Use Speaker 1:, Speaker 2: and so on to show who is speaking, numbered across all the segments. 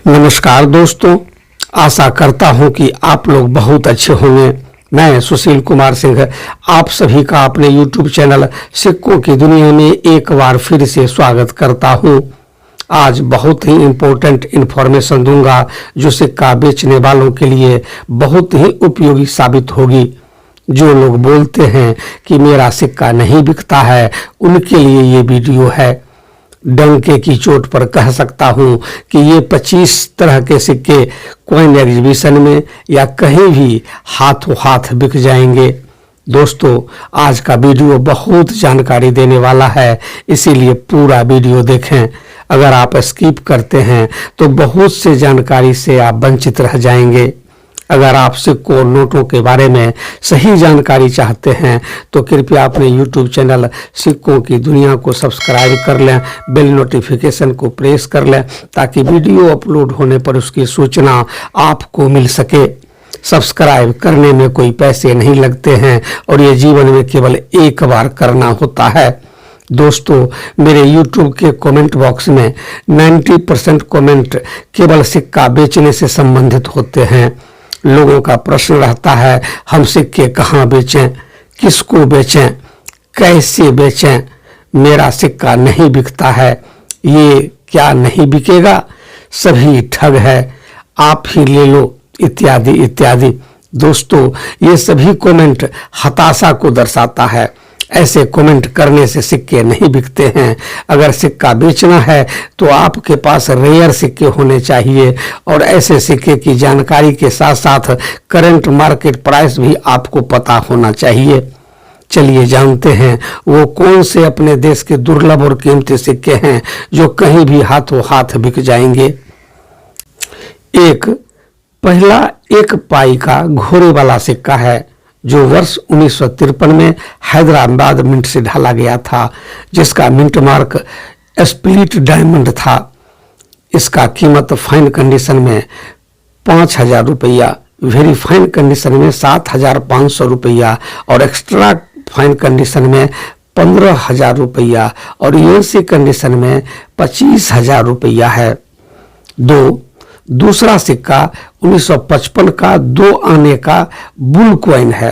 Speaker 1: नमस्कार दोस्तों, आशा करता हूं कि आप लोग बहुत अच्छे होंगे। मैं सुशील कुमार सिंह आप सभी का अपने YouTube चैनल सिक्कों की दुनिया में एक बार फिर से स्वागत करता हूं। आज बहुत ही इम्पोर्टेंट इन्फॉर्मेशन दूंगा जो सिक्का बेचने वालों के लिए बहुत ही उपयोगी साबित होगी। जो लोग बोलते हैं कि मेरा सिक्का नहीं बिकता है, उनके लिए ये वीडियो है। डंके की चोट पर कह सकता हूं कि ये 25 तरह के सिक्के कॉइन एग्जीबिशन में या कहीं भी हाथों हाथ बिक जाएंगे। दोस्तों, आज का वीडियो बहुत जानकारी देने वाला है, इसीलिए पूरा वीडियो देखें। अगर आप स्किप करते हैं तो बहुत से जानकारी से आप वंचित रह जाएंगे। अगर आप सिक्कों और नोटों के बारे में सही जानकारी चाहते हैं तो कृपया अपने YouTube चैनल सिक्कों की दुनिया को सब्सक्राइब कर लें, बेल नोटिफिकेशन को प्रेस कर लें ताकि वीडियो अपलोड होने पर उसकी सूचना आपको मिल सके। सब्सक्राइब करने में कोई पैसे नहीं लगते हैं और ये जीवन में केवल एक बार करना होता है। दोस्तों, मेरे YouTube के कमेंट बॉक्स में 90% कमेंट केवल सिक्का बेचने से संबंधित होते हैं। लोगों का प्रश्न रहता है, हम सिक्के कहाँ बेचें, किसको बेचें, कैसे बेचें, मेरा सिक्का नहीं बिकता है, ये क्या नहीं बिकेगा, सभी ठग है, आप ही ले लो, इत्यादि इत्यादि। दोस्तों, ये सभी कमेंट हताशा को दर्शाता है। ऐसे कमेंट करने से सिक्के नहीं बिकते हैं। अगर सिक्का बेचना है तो आपके पास रेयर सिक्के होने चाहिए और ऐसे सिक्के की जानकारी के साथ साथ करंट मार्केट प्राइस भी आपको पता होना चाहिए। चलिए जानते हैं वो कौन से अपने देश के दुर्लभ और कीमती सिक्के हैं जो कहीं भी हाथों हाथ बिक जाएंगे। पहला 1 पाई का घोड़े वाला सिक्का है जो वर्ष 1953 में हैदराबाद मिंट से ढाला गया था, जिसका मिंट मार्क स्प्लिट डायमंड था। इसका कीमत फाइन कंडीशन में 5,000 रुपया, वेरी फाइन कंडीशन में 7,500 रुपया और एक्स्ट्रा फाइन कंडीशन में 15,000 रुपया और यूएससी कंडीशन में 25,000 रुपया है। दूसरा सिक्का 1955 का 2 आने का बुल कॉइन है।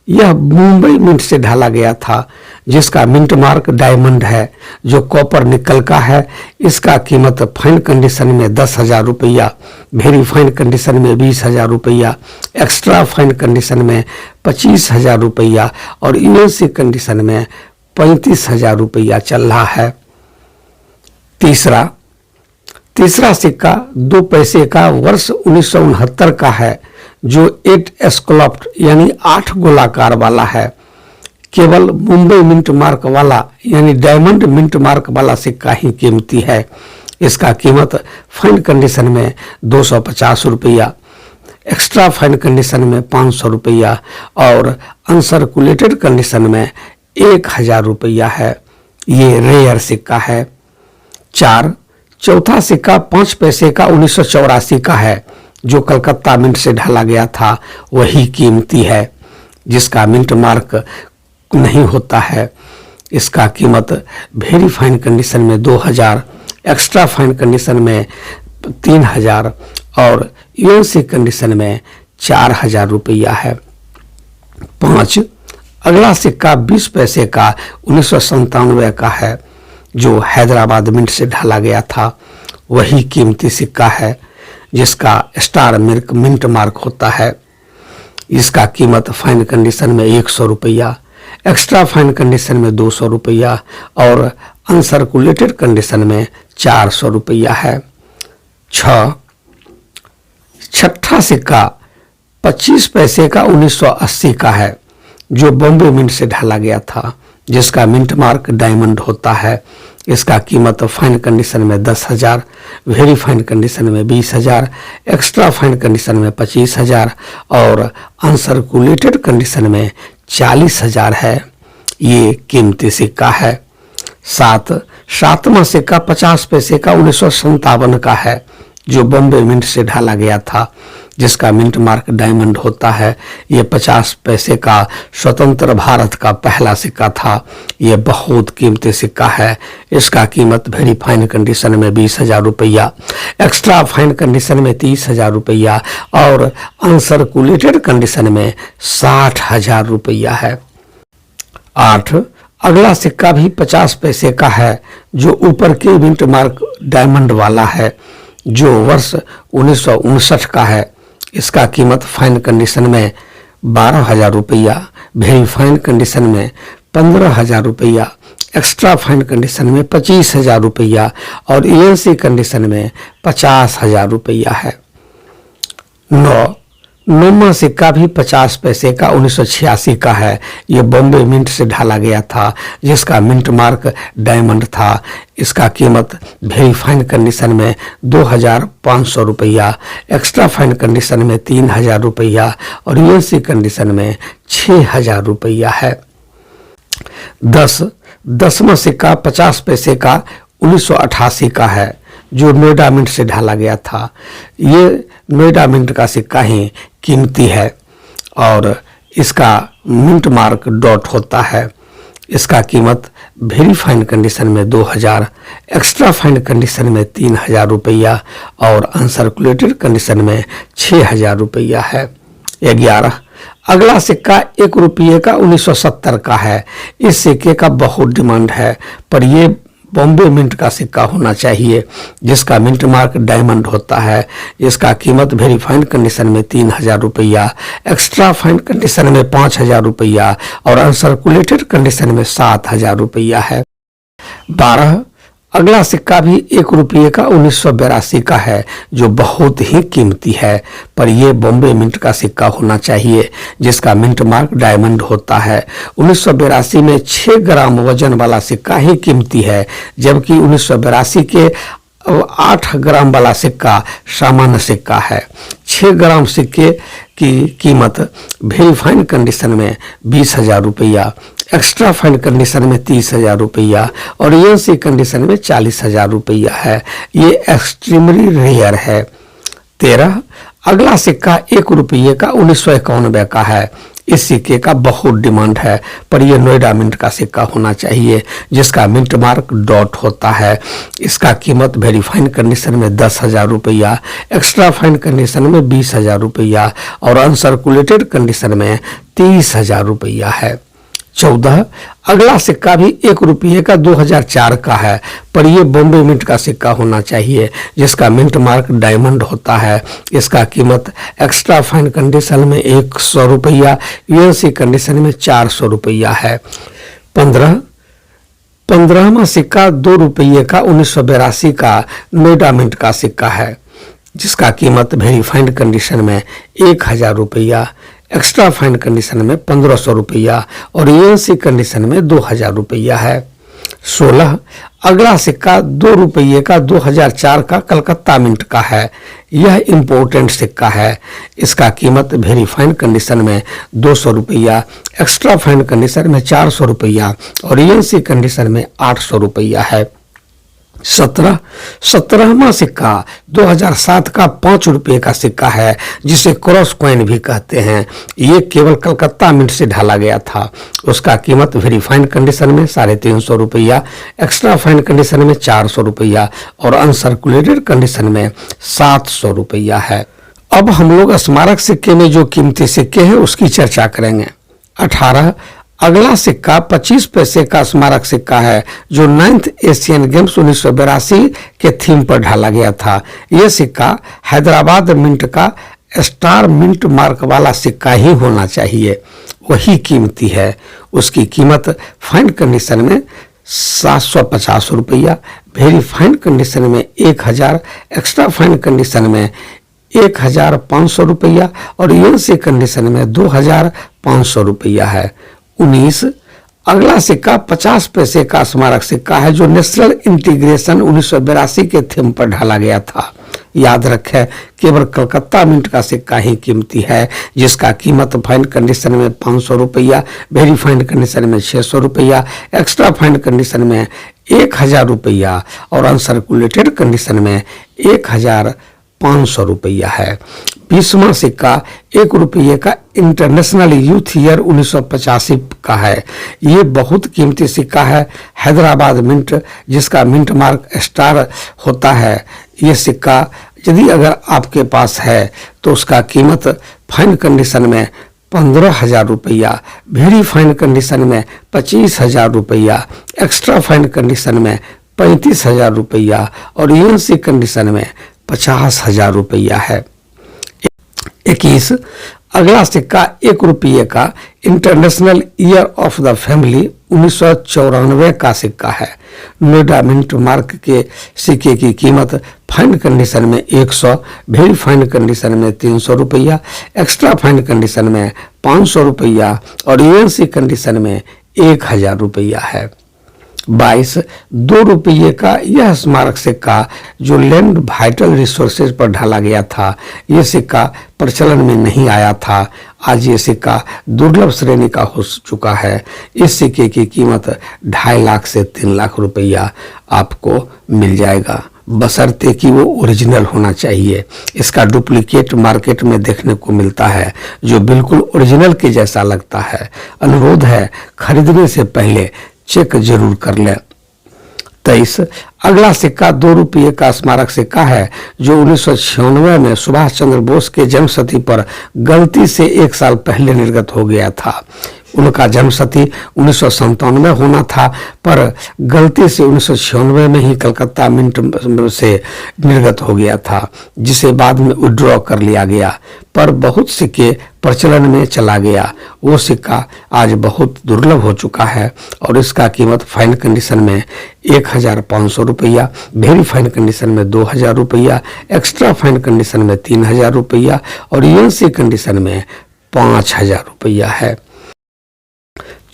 Speaker 1: यह मुंबई मिंट से ढाला गया था, जिसका मिंट मार्क डायमंड है जो कॉपर निकल का है। इसका कीमत फाइन कंडीशन में 10,000 रुपया, वेरी फाइन कंडीशन में 20,000 रुपया, एक्स्ट्रा फाइन कंडीशन में 25,000 रुपया और यूएससी कंडीशन में 35,000 रुपया चल रहा है। तीसरा सिक्का 2 पैसे का वर्ष 1969 का है जो 8 स्कॉलप्ड यानी 8 गोलाकार वाला है। केवल मुंबई मिंट मार्क वाला यानी डायमंड मिंट मार्क वाला सिक्का ही कीमती है। इसका कीमत फाइन कंडीशन में 250 रुपया, एक्स्ट्रा फाइन कंडीशन में 500 रुपया और अनसर्कुलेटेड कंडीशन में 1,000 रुपया है। ये रेयर सिक्का है। चौथा सिक्का 5 पैसे का 1984 का है जो कलकत्ता मिंट से ढाला गया था, वही कीमती है, जिसका मिंट मार्क नहीं होता है। इसका कीमत वेरी फाइन कंडीशन में 2,000, एक्स्ट्रा फाइन कंडीशन में 3,000 और यूएससी कंडीशन में 4,000 रुपया है। अगला सिक्का 20 पैसे का 1997 का है जो हैदराबाद मिंट से ढाला गया था, वही कीमती सिक्का है, जिसका स्टार मिंट मार्क होता है। इसका कीमत फाइन कंडीशन में 100 रुपया, एक्स्ट्रा फाइन कंडीशन में 200 रुपया और अनसर्कुलेटेड कंडीशन में 400 रुपया है। छठा सिक्का 25 पैसे का 1980 का है जो बॉम्बे मिंट से ढाला गया था, जिसका मिंट मार्क डायमंड होता है। इसका कीमत फाइन कंडीशन में 10,000, वेरी फाइन कंडीशन में 20,000, एक्स्ट्रा फाइन कंडीशन में 25,000 और अनसर्कुलेटेड कंडीशन में 40,000 है। ये कीमती सिक्का है। सातवां सिक्का 50 पैसे का 1957 का है जो बॉम्बे मिंट से ढाला गया था, जिसका मिंट मार्क डायमंड होता है। ये 50 पैसे का स्वतंत्र भारत का पहला सिक्का था। ये बहुत कीमती सिक्का है। इसका कीमत वेरी फाइन कंडीशन में 20,000 रुपया, एक्स्ट्रा फाइन कंडीशन में 30,000 रुपया और अनसर्कुलेटेड कंडीशन में 60,000 रुपया है। 8, अगला सिक्का भी 50 पैसे का है जो ऊपर के मिंट मार्क डायमंड वाला है, जो वर्ष 1959 का है। इसका कीमत फाइन कंडीशन में 12,000 रुपया, वेरी फाइन कंडीशन में 15,000 रुपया, एक्स्ट्रा फाइन कंडीशन में 25,000 रुपया और ENC कंडीशन में 50,000 रुपया है। 9, नौवां सिक्का भी 50 पैसे का 1986 का है। यह बॉम्बे मिंट से ढाला गया था, जिसका मिंट मार्क डायमंड था। इसका कीमत वेरी फाइन कंडीशन में 2,500 रुपया, एक्स्ट्रा फाइन कंडीशन में 3,000 रुपया और ENC कंडीशन में 6,000 रुपया है। 10, 10वां सिक्का 50 पैसे का 1988 का है, जो नोएडा मिंट से ढाला गया था। ये नोएडा मिंट का सिक्का ही कीमती है और इसका मिंट मार्क डॉट होता है। इसका कीमत वेरी फाइन कंडीशन में 2,000, एक्स्ट्रा फाइन कंडीशन में 3,000 रुपया और अनसर्कुलेटेड कंडीशन में 6,000 रुपया है। 11, अगला सिक्का 1 रुपये का 1970 का है। इस सिक्के का बहुत डिमांड है, पर यह बॉम्बे मिंट का सिक्का होना चाहिए, जिसका मिंट मार्क डायमंड होता है। इसका कीमत वेरी फाइन कंडीशन में 3,000 रुपया, एक्स्ट्रा फाइन कंडीशन में 5,000 रुपया और अनसर्कुलेटेड कंडीशन में 7,000 रुपया है। 12, अगला सिक्का भी 1 रुपये का 1982 का है, जो बहुत ही कीमती है, पर यह बॉम्बे मिंट का सिक्का होना चाहिए, जिसका मिंट मार्क डायमंड होता है। 1982 में 6 ग्राम वजन वाला सिक्का ही कीमती है, जबकि 1982 के 8 ग्राम वाला सिक्का सामान्य सिक्का है। 6 ग्राम सिक्के की कीमत वेरी फाइन कंडीशन में 20,000 रुपया, एक्स्ट्रा फाइन कंडीशन में 30,000 रुपया और ENC कंडीशन में 40,000 रुपया है। ये एक्सट्रीमली रेयर है। 13, अगला सिक्का 1 रुपये का 1991 का है। इस सिक्के का बहुत डिमांड है, पर यह नोएडा मिंट का सिक्का होना चाहिए, जिसका मिंट मार्क डॉट होता है। इसका कीमत वेरी फाइन कंडीशन में 10,000 रुपया, एक्स्ट्रा फाइन कंडीशन में 20,000 रुपया और अनसर्कुलेटेड कंडीशन में 30,000 रुपया है। 14, अगला सिक्का भी 1 रुपये का 2004 का है, पर यह बॉम्बे मिंट का सिक्का होना चाहिए, जिसका मिंट मार्क डायमंड होता है। इसका कीमत एक्स्ट्रा फाइन कंडीशन में 100 रुपया, ENC कंडीशन में 400 रुपया है। 15, 15वां सिक्का 2 रुपये का 1982 का नोएडा मिंट का सिक्का है, जिसका कीमत वेरी फाइन कंडीशन में 1,000 रुपया, एक्स्ट्रा फाइन कंडीशन में 1,500 रुपया और ENC कंडीशन में 2,000 रुपया है। 16, अगला सिक्का 2 रुपये का 2004 का कलकत्ता मिंट का है। यह इम्पोर्टेंट सिक्का है। इसका कीमत वेरी फाइन कंडीशन में 200 रुपया, एक्स्ट्रा फाइन कंडीशन में 400 रुपया और ENC कंडीशन में 800 रुपया है। 17, 17वां सिक्का 2007 का 5 रुपये का सिक्का है, जिसे क्रॉस कॉइन भी कहते हैं। ये केवल कलकत्ता मिंट से ढाला गया था। उसका कीमत वेरी फाइन कंडीशन में 350 रुपया, एक्स्ट्रा फाइन कंडीशन में 400 रुपया और अनसर्कुलेटेड कंडीशन में 700 रुपया है। अब हम लोग स्मारक सिक्के में जो कीमती सिक्के हैं उसकी चर्चा करेंगे। 18, अगला सिक्का 25 पैसे का स्मारक सिक्का है, जो 9th एशियन गेम्स 1982 के थीम पर ढाला गया था। यह सिक्का हैदराबाद मिंट का स्टार मिंट मार्क वाला सिक्का ही होना चाहिए, वही कीमती है। उसकी कीमत फाइन कंडीशन में 750 रुपया, वेरी फाइन कंडीशन में 1,000, एक्स्ट्रा फाइन कंडीशन में 1,500 रुपया और ENC कंडीशन में 2,500 रुपया है। 19, अगला सिक्का 50 पैसे का स्मारक सिक्का है, जो नेशनल इंटीग्रेशन 1982 के थीम पर ढाला गया था। याद रखें, केवल कलकत्ता मिंट का सिक्का ही कीमती है, जिसका कीमत फाइन कंडीशन में 500 रुपया, वेरी फाइन कंडीशन में 600 रुपया, एक्स्ट्रा फाइन कंडीशन में 1,000 रुपया और अनसर्कुलेटेड कंडीशन में 500 रुपया है। 20वां सिक्का 1 रुपये का इंटरनेशनल यूथ ईयर 1985 का है। ये बहुत कीमती सिक्का है। हैदराबाद मिंट, जिसका मिंट मार्क स्टार होता है। ये सिक्का यदि अगर आपके पास है तो उसका कीमत फाइन कंडीशन में 15,000 रुपया, वेरी फाइन कंडीशन में 25,000 रुपया, एक्स्ट्रा फाइन कंडीशन में 35,000 रुपया और यूएनसी कंडीशन में 50,000 रुपया है। 21 अगला सिक्का 1 रुपये का international year of the family 1994 का सिक्का है। नोएडा मिंट मार्क के सिक्के की कीमत फाइन कंडीशन में 100, वेरी फाइन कंडीशन में 300 रुपया, एक्स्ट्रा फाइन कंडीशन में 500 रुपया और यूएनसी कंडीशन में 1,000 रुपया है। 22 2 रुपये का यह स्मारक सिक्का जो लैंड वाइटल रिसोर्सेज पर ढाला गया था, यह सिक्का प्रचलन में नहीं आया था। आज ये सिक्का दुर्लभ श्रेणी का हो चुका है। इस सिक्के की कीमत 2.5 लाख से 3 लाख रुपया आपको मिल जाएगा, बशर्ते कि वो ओरिजिनल होना चाहिए। इसका डुप्लीकेट मार्केट में देखने को मिलता है जो बिल्कुल ओरिजिनल के जैसा लगता है। अनुरोध है खरीदने से पहले चेक जरूर कर ले। 23 अगला सिक्का 2 रुपये का स्मारक सिक्का है जो 1996 में सुभाष चंद्र बोस के जन्मशती पर गलती से 1 साल पहले निर्गत हो गया था। उनका जन्मशती 1997 होना था, पर गलती से 1996 में ही कलकत्ता मिंट से निर्गत हो गया था, जिसे बाद में विड्रॉ कर लिया गया। पर बहुत सिक्के प्रचलन में चला गया। वो सिक्का आज बहुत दुर्लभ हो चुका है और इसका कीमत फाइन कंडीशन में 1,500 रुपया, वेरी फाइन कंडीशन में 2,000 रुपया, एक्स्ट्रा फाइन कंडीशन में 3,000 रुपया और यूएनसी कंडीशन में 5,000 रुपया है।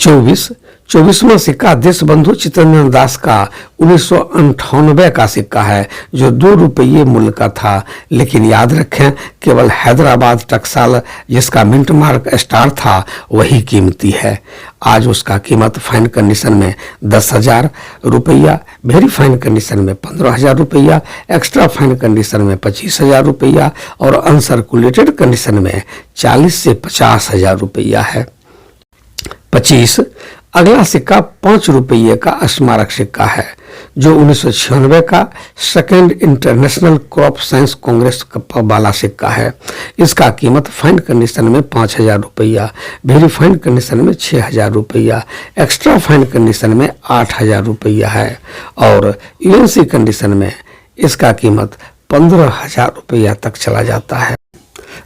Speaker 1: 24वां सिक्का देशबंधु चित्तरंजन दास का 1998 का सिक्का है जो 2 रुपये मूल्य का था। लेकिन याद रखें, केवल हैदराबाद टकसाल, जिसका मिंट मार्क स्टार था, वही कीमती है। आज उसका कीमत फाइन कंडीशन में 10,000 रुपया, वेरी फाइन कंडीशन में 15,000 रुपया, एक्स्ट्रा फाइन कंडीशन में 25,000 रुपया और अनसर्कुलेटेड कंडीशन में 40 से 50,000 रुपया है। 25 अगला सिक्का 5 रुपये का स्मारक सिक्का है जो 1996 का second international crop science Congress वाला सिक्का है। इसका कीमत फाइन कंडीशन में 5,000 रुपया, वेरी फाइन कंडीशन में 6,000 रुपया, एक्स्ट्रा फाइन कंडीशन में 8,000 रुपया है और यूएनसी कंडीशन में इसका कीमत 15,000 रुपया तक चला जाता है।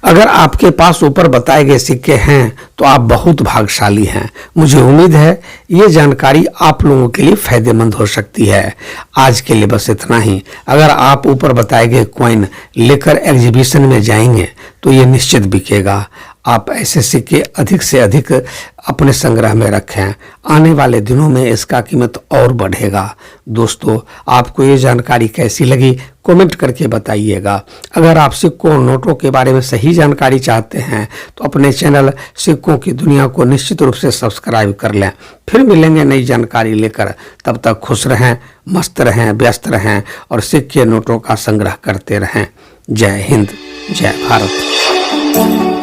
Speaker 1: अगर आपके पास ऊपर बताए गए सिक्के हैं तो आप बहुत भाग्यशाली हैं। मुझे उम्मीद है ये जानकारी आप लोगों के लिए फायदेमंद हो सकती है। आज के लिए बस इतना ही। अगर आप ऊपर बताए गए कॉइन लेकर एग्जीबिशन में जाएंगे तो ये निश्चित बिकेगा। आप ऐसे सिक्के अधिक से अधिक अपने संग्रह में रखें। आने वाले दिनों में इसका कीमत और बढ़ेगा। दोस्तों, आपको ये जानकारी कैसी लगी कमेंट करके बताइएगा। अगर आप सिक्कों और नोटों के बारे में सही जानकारी चाहते हैं तो अपने चैनल सिक्कों की दुनिया को निश्चित रूप से सब्सक्राइब कर लें। फिर मिलेंगे नई जानकारी लेकर। तब तक खुश रहें, मस्त रहें, व्यस्त रहें और सिक्के नोटों का संग्रह करते रहें। जय हिंद, जय भारत।